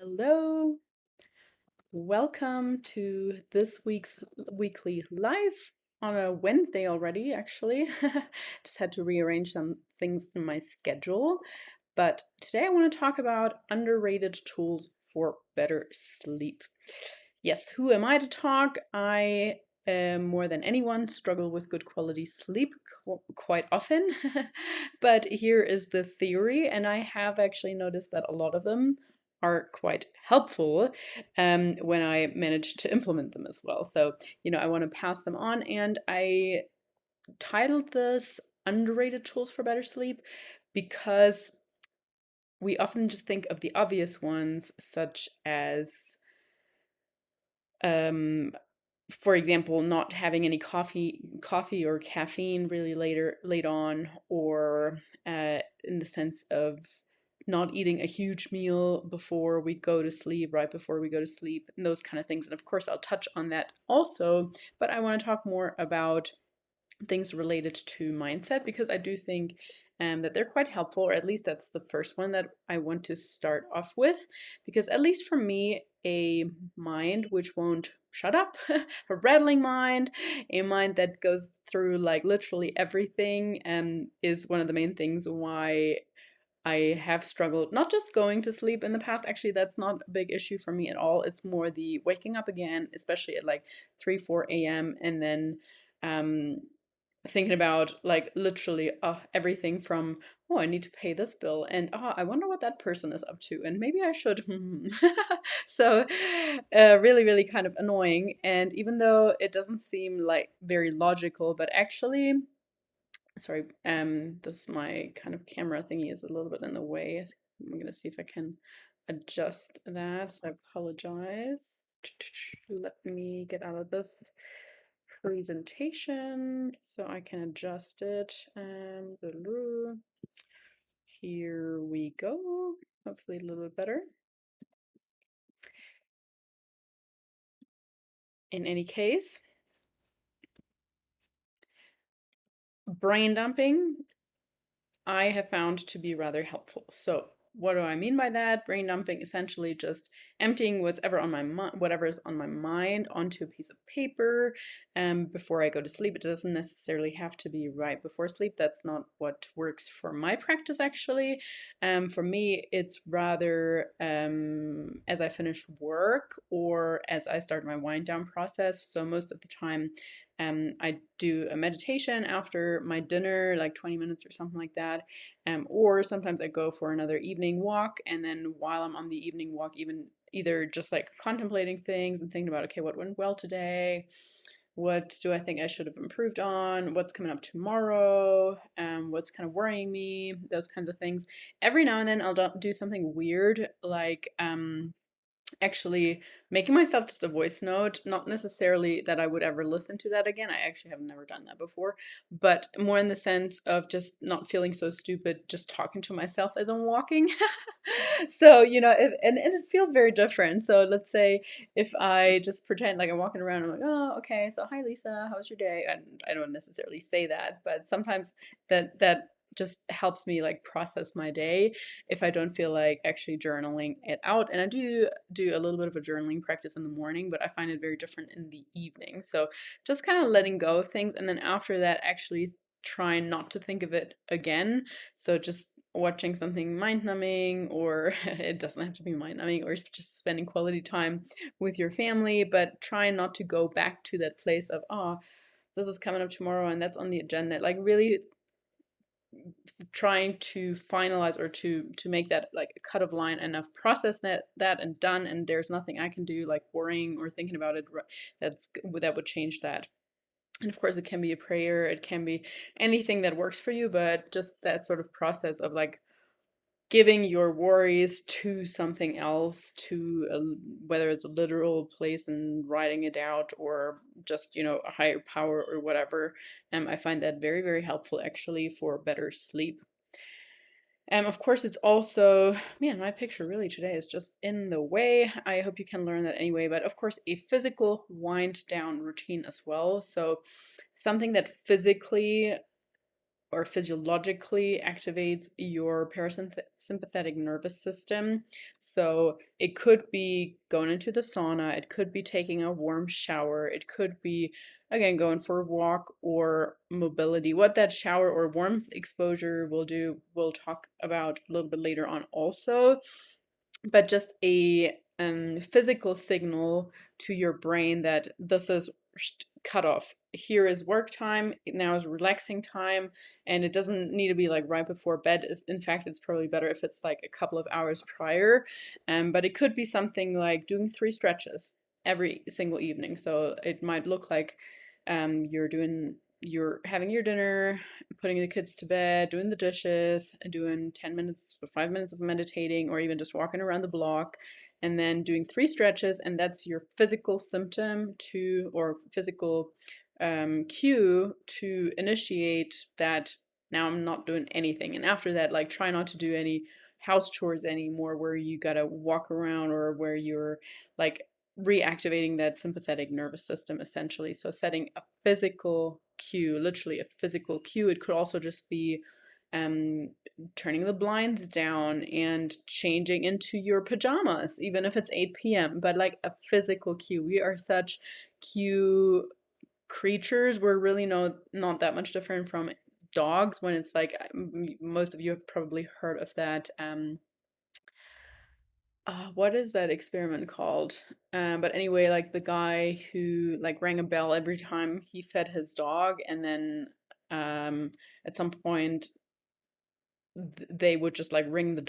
Hello, welcome to this week's weekly live on a Wednesday already, actually. Just had to rearrange some things in my schedule. But today I want to talk about underrated tools for better sleep. Yes, who am I to talk? I more than anyone struggle with good quality sleep quite often. But here is the theory, and I have actually noticed that a lot of them are quite helpful when I manage to implement them as well. So, I want to pass them on, and I titled this Underrated Tools for Better Sleep because we often just think of the obvious ones, such as um, for example, not having any coffee or caffeine really late on, or in the sense of not eating a huge meal before we go to sleep, right before we go to sleep, and those kind of things. And of course, I'll touch on that also, but I want to talk more about things related to mindset because I do think that they're quite helpful, or at least that's the first one that I want to start off with. Because, at least for me, a mind which won't shut up, a rattling mind, a mind that goes through like literally everything, is one of the main things why I have struggled not just going to sleep in the past. Actually, that's not a big issue for me at all. It's more the waking up again, especially at like 3, 4 a.m. and then um, thinking about like literally everything from, oh, I need to pay this bill, and oh, I wonder what that person is up to, and maybe I should. So, really, really kind of annoying. And even though it doesn't seem like very logical, but actually, sorry, this my kind of camera thingy is a little bit in the way. I'm gonna see if I can adjust that. So I apologize. Let me get out of this presentation so I can adjust it. Here we go. Hopefully a little bit better. In any case, brain dumping I have found to be rather helpful. So, what do I mean by that? Brain dumping, essentially just emptying whatever is on my mind onto a piece of paper before I go to sleep. It doesn't necessarily have to be right before sleep. That's not what works for my practice, actually. For me, it's rather as I finish work or as I start my wind down process. So most of the time, I do a meditation after my dinner, like 20 minutes or something like that. Or sometimes I go for another evening walk, and then while I'm on the evening walk, even either just like contemplating things and thinking about, okay, what went well today? What do I think I should have improved on? What's coming up tomorrow? What's kind of worrying me? Those kinds of things. Every now and then I'll do something weird, like actually making myself just a voice note, not necessarily that I would ever listen to that again. I actually have never done that before, but more in the sense of just not feeling so stupid, just talking to myself as I'm walking. So, and it feels very different. So let's say if I just pretend like I'm walking around, I'm like, oh, okay, so hi Lisa, how was your day? And I don't necessarily say that, but sometimes that just helps me like process my day if I don't feel like actually journaling it out. And I do a little bit of a journaling practice in the morning, but I find it very different in the evening. So just kind of letting go of things, and then after that, actually trying not to think of it again. So just watching something mind numbing, or it doesn't have to be mind numbing, or just spending quality time with your family, but trying not to go back to that place of, oh, this is coming up tomorrow and that's on the agenda. Like really trying to finalize or to make that like a cut of line enough, process that and done, and there's nothing I can do like worrying or thinking about it that would change that. And of course it can be a prayer, it can be anything that works for you, but just that sort of process of like giving your worries to something else, to whether it's a literal place and writing it out, or just a higher power or whatever. I find that very, very helpful actually for better sleep. Of course, it's also, man, my picture really today is just in the way. I hope you can learn that anyway. But of course, a physical wind down routine as well. So something that physically or physiologically activates your parasympathetic nervous system. So it could be going into the sauna, it could be taking a warm shower, it could be, again, going for a walk or mobility. What that shower or warmth exposure will do, we'll talk about a little bit later on also. But just a physical signal to your brain that this is cut off. Here is work time, now is relaxing time, and it doesn't need to be like right before bed. In fact, it's probably better if it's like a couple of hours prior. But it could be something like doing 3 stretches every single evening. So it might look like you're having your dinner, putting the kids to bed, doing the dishes, doing 10 minutes or 5 minutes of meditating, or even just walking around the block, and then doing 3 stretches. And that's your physical symptom to, or physical cue to initiate that now I'm not doing anything. And after that, like, try not to do any house chores anymore where you gotta walk around or where you're like reactivating that sympathetic nervous system essentially. So setting a physical cue, literally a physical cue. It could also just be um, turning the blinds down and changing into your pajamas, even if it's 8 p.m., but like a physical cue. We are such cue creatures. We're really not that much different from dogs when it's like, most of you have probably heard of that. What is that experiment called? But anyway, like the guy who like rang a bell every time he fed his dog, and then at some point they would just like ring the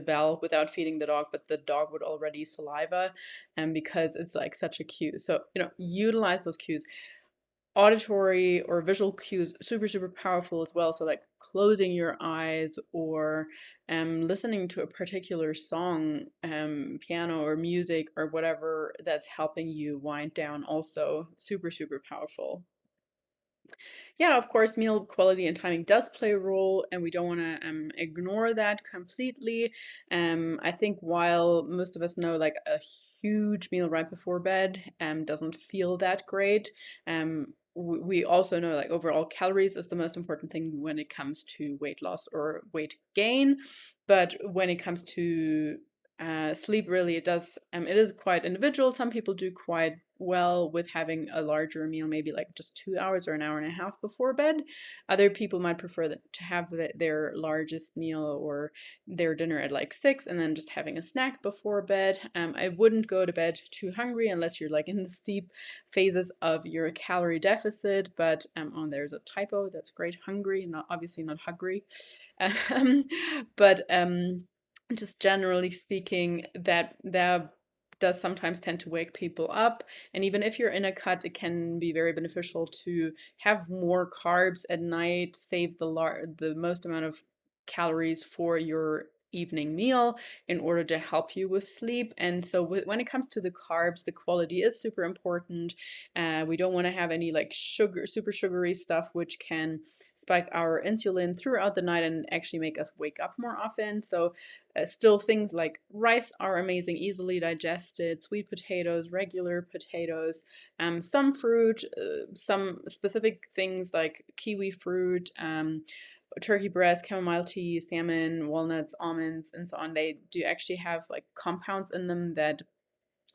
bell without feeding the dog, but the dog would already saliva, and because it's like such a cue. So, utilize those cues. Auditory or visual cues, super super powerful as well. So like closing your eyes or listening to a particular song, piano or music or whatever that's helping you wind down, also super super powerful. Yeah, of course, meal quality and timing does play a role, and we don't want to ignore that completely. I think while most of us know like a huge meal right before bed doesn't feel that great, we also know like overall calories is the most important thing when it comes to weight loss or weight gain. But when it comes to sleep, really, it is quite individual. Some people do quite well with having a larger meal, maybe like just 2 hours or an hour and a half before bed. Other people might prefer to have their largest meal or their dinner at like 6 and then just having a snack before bed. I wouldn't go to bed too hungry unless you're like in the steep phases of your calorie deficit. But there's a typo. That's great. Hungry, not obviously not hungry. Um, but just generally speaking, that does sometimes tend to wake people up. And even if you're in a cut, it can be very beneficial to have more carbs at night, save the most amount of calories for your evening meal in order to help you with sleep. And so when it comes to the carbs, the quality is super important. We don't want to have any like super sugary stuff, which can spike our insulin throughout the night and actually make us wake up more often. So still, things like rice are amazing, easily digested, sweet potatoes, regular potatoes, some fruit, some specific things like kiwi fruit, turkey breast, chamomile tea, salmon, walnuts, almonds, and so on. They do actually have like compounds in them that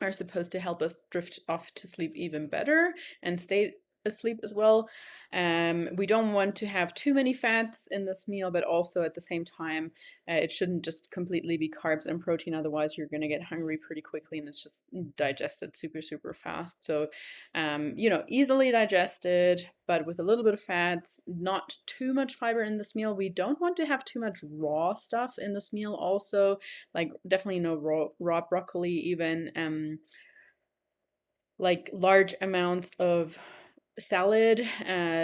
are supposed to help us drift off to sleep even better and stay asleep as well. We don't want to have too many fats in this meal, but also at the same time, it shouldn't just completely be carbs and protein. Otherwise, you're going to get hungry pretty quickly and it's just digested super, super fast. So, easily digested, but with a little bit of fats, not too much fiber in this meal. We don't want to have too much raw stuff in this meal also, like definitely no raw broccoli even, like large amounts of salad,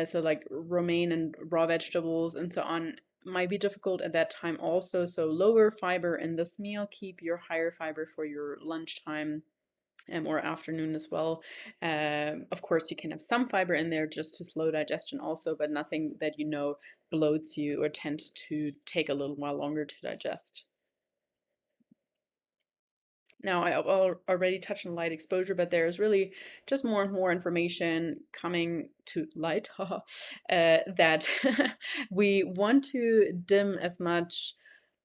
so like romaine and raw vegetables and so on might be difficult at that time also. So lower fiber in this meal, keep your higher fiber for your lunchtime or afternoon as well. Of course, you can have some fiber in there just to slow digestion also, but nothing that bloats you or tends to take a little while longer to digest. Now, I already touched on light exposure, but there's really just more and more information coming to light that we want to dim as much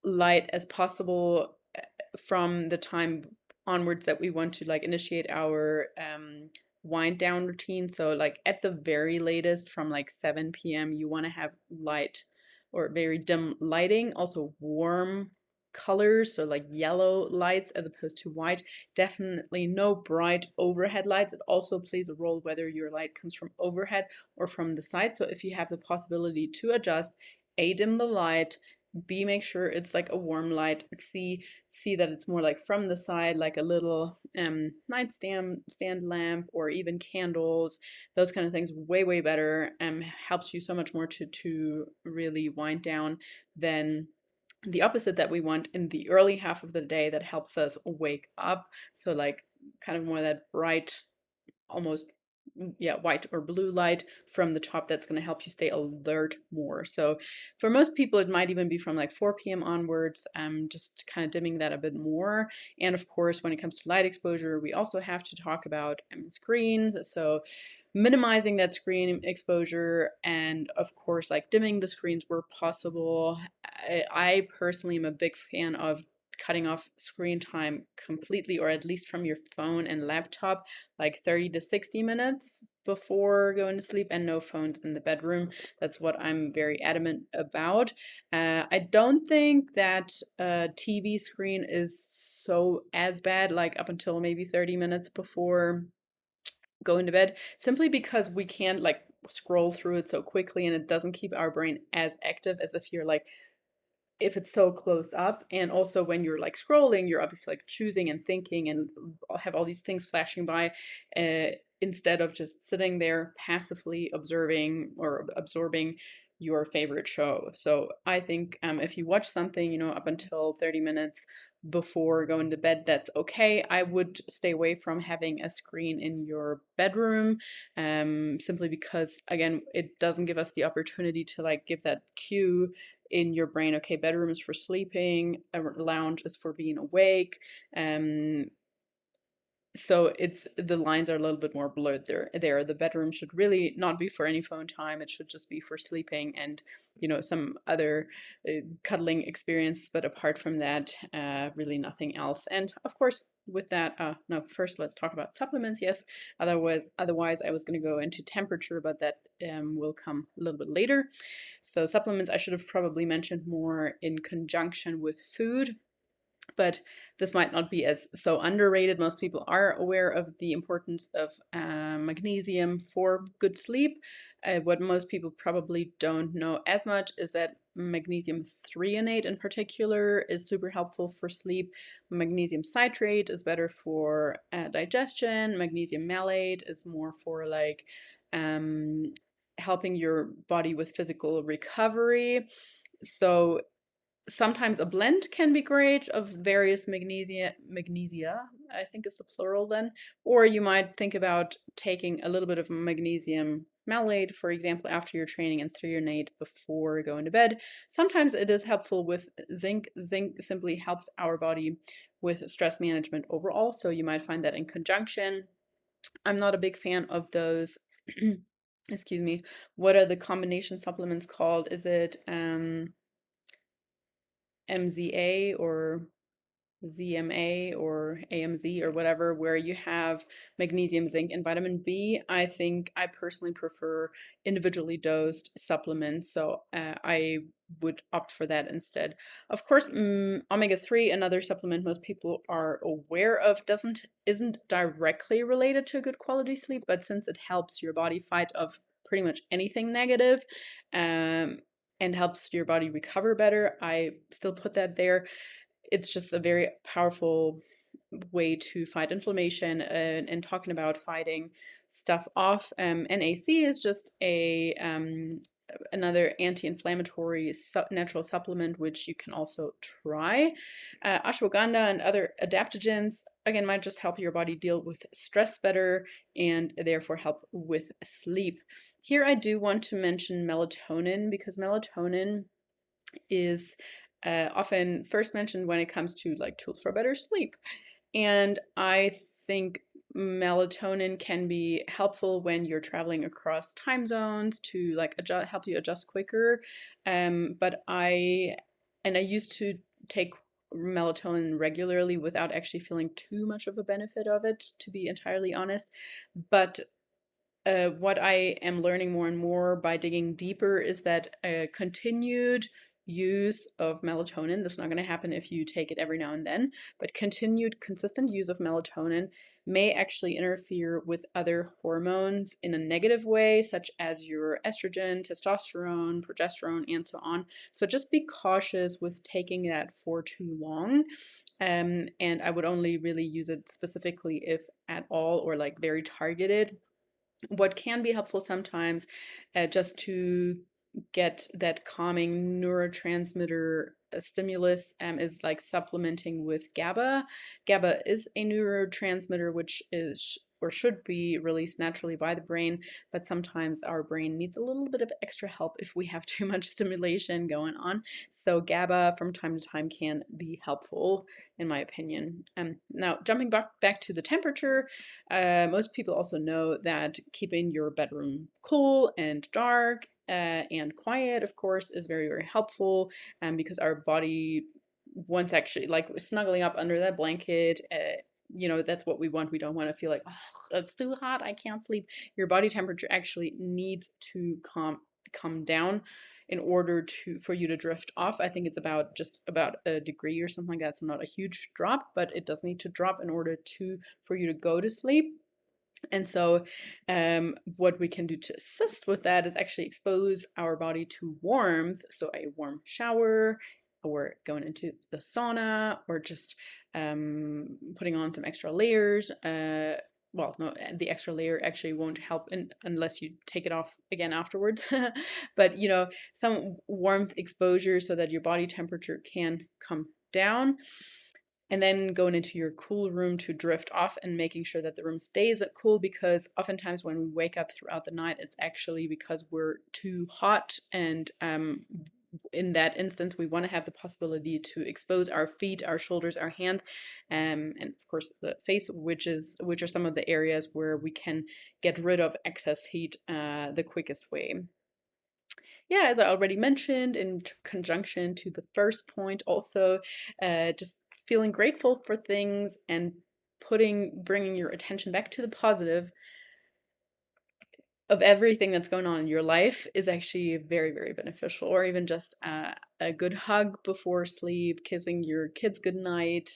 light as possible from the time onwards that we want to like initiate our wind down routine. So like at the very latest from like 7 p.m. you want to have light or very dim lighting, also warm colors, so like yellow lights as opposed to white. Definitely no bright overhead lights. It also plays a role whether your light comes from overhead or from the side. So if you have the possibility to adjust, A, dim the light, B, make sure it's like a warm light, C that it's more like from the side, like a little nightstand lamp or even candles. Those kind of things way better. Helps you so much more to really wind down than the opposite that we want in the early half of the day that helps us wake up. So like kind of more that bright, almost yeah, white or blue light from the top that's going to help you stay alert more. So for most people, it might even be from like 4 p.m. onwards, just kind of dimming that a bit more. And of course, when it comes to light exposure, we also have to talk about screens. So minimizing that screen exposure and of course like dimming the screens where possible. I personally am a big fan of cutting off screen time completely, or at least from your phone and laptop, like 30 to 60 minutes before going to sleep, and no phones in the bedroom. That's what I'm very adamant about. I don't think that a TV screen is so as bad, like up until maybe 30 minutes before going to bed, simply because we can't like scroll through it so quickly and it doesn't keep our brain as active as if you're like if it's so close up. And also when you're like scrolling, you're obviously like choosing and thinking and have all these things flashing by, instead of just sitting there passively observing or absorbing your favorite show. So I think if you watch something, you know, up until 30 minutes before going to bed, that's okay. I would stay away from having a screen in your bedroom, simply because again, it doesn't give us the opportunity to like give that cue in your brain, okay, bedroom is for sleeping, a lounge is for being awake. So it's the lines are a little bit more blurred there. The bedroom should really not be for any phone time. It should just be for sleeping and, you know, some other cuddling experience. But apart from that, really nothing else. And of course, with that, no, first let's talk about supplements. Yes, otherwise I was going to go into temperature, but that will come a little bit later. So supplements I should have probably mentioned more in conjunction with food, but this might not be as so underrated. Most people are aware of the importance of magnesium for good sleep. What most people probably don't know as much is that magnesium threonate in particular is super helpful for sleep. Magnesium citrate is better for digestion. Magnesium malate is more for like helping your body with physical recovery. So sometimes a blend can be great of various magnesia, I think is the plural then. Or you might think about taking a little bit of magnesium malate, for example, after your training, and threonate before going to bed. Sometimes it is helpful with zinc. Zinc simply helps our body with stress management overall, so you might find that in conjunction. I'm not a big fan of those. Excuse me. What are the combination supplements called? Is it MZA or ZMA or AMZ or whatever, where you have magnesium, zinc, and vitamin B? I think I personally prefer individually dosed supplements, so I would opt for that instead. Of course, omega-3, another supplement most people are aware of, isn't directly related to good quality sleep, but since it helps your body fight off pretty much anything negative, and helps your body recover better, I still put that there. It's just a very powerful way to fight inflammation, and talking about fighting stuff off. NAC is just a another anti-inflammatory natural supplement which you can also try. Ashwagandha and other adaptogens again might just help your body deal with stress better and therefore help with sleep. Here I do want to mention melatonin, because melatonin is often first mentioned when it comes to like tools for better sleep. And I think melatonin can be helpful when you're traveling across time zones to like help you adjust quicker. But I used to take melatonin regularly without actually feeling too much of a benefit of it, to be entirely honest. But what I am learning more and more by digging deeper is that continued use of melatonin, this is not going to happen if you take it every now and then, but continued consistent use of melatonin may actually interfere with other hormones in a negative way, such as your estrogen, testosterone, progesterone, and so on. So just be cautious with taking that for too long. And I would only really use it specifically if at all, or like very targeted. What can be helpful sometimes, just to get that calming neurotransmitter stimulus, is like supplementing with GABA. GABA is a neurotransmitter which is or should be released naturally by the brain, but sometimes our brain needs a little bit of extra help if we have too much stimulation going on. So GABA from time to time can be helpful, in my opinion. Now, jumping back to the temperature, most people also know that keeping your bedroom cool and dark and quiet, of course, is very, very helpful, because our body wants actually like snuggling up under that blanket. That's what we want. We don't want to feel like, oh, it's too hot, I can't sleep. Your body temperature actually needs to come down in order for you to drift off. I think it's about a degree or something like that. So not a huge drop, but it does need to drop in order for you to go to sleep. And so, what we can do to assist with that is actually expose our body to warmth. So, a warm shower, or going into the sauna, or just putting on some extra layers. Well, no, the extra layer actually won't help unless you take it off again afterwards. But, some warmth exposure so that your body temperature can come down, and then going into your cool room to drift off and making sure that the room stays cool, because oftentimes when we wake up throughout the night, it's actually because we're too hot. And in that instance, we want to have the possibility to expose our feet, our shoulders, our hands, and of course the face, which are some of the areas where we can get rid of excess heat the quickest way. Yeah, as I already mentioned, in conjunction to the first point, also just feeling grateful for things and bringing your attention back to the positive of everything that's going on in your life is actually very, very beneficial. Or even just a good hug before sleep, kissing your kids goodnight,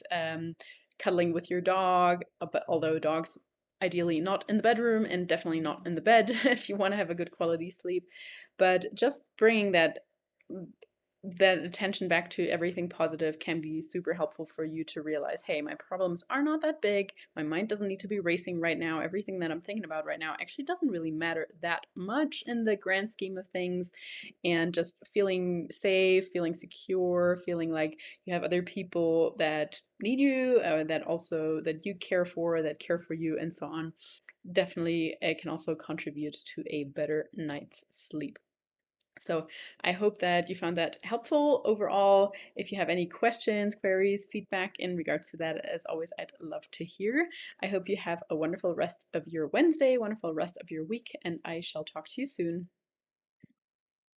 cuddling with your dog. But although dogs ideally not in the bedroom and definitely not in the bed if you want to have a good quality sleep, but just bringing that attention back to everything positive can be super helpful for you to realize, hey, my problems are not that big. My mind doesn't need to be racing right now. Everything that I'm thinking about right now actually doesn't really matter that much in the grand scheme of things. And just feeling safe, feeling secure, feeling like you have other people that need you, that you care for, that care for you, and so on. Definitely, it can also contribute to a better night's sleep. So I hope that you found that helpful overall. If you have any questions, queries, feedback in regards to that, as always, I'd love to hear. I hope you have a wonderful rest of your Wednesday, wonderful rest of your week, and I shall talk to you soon.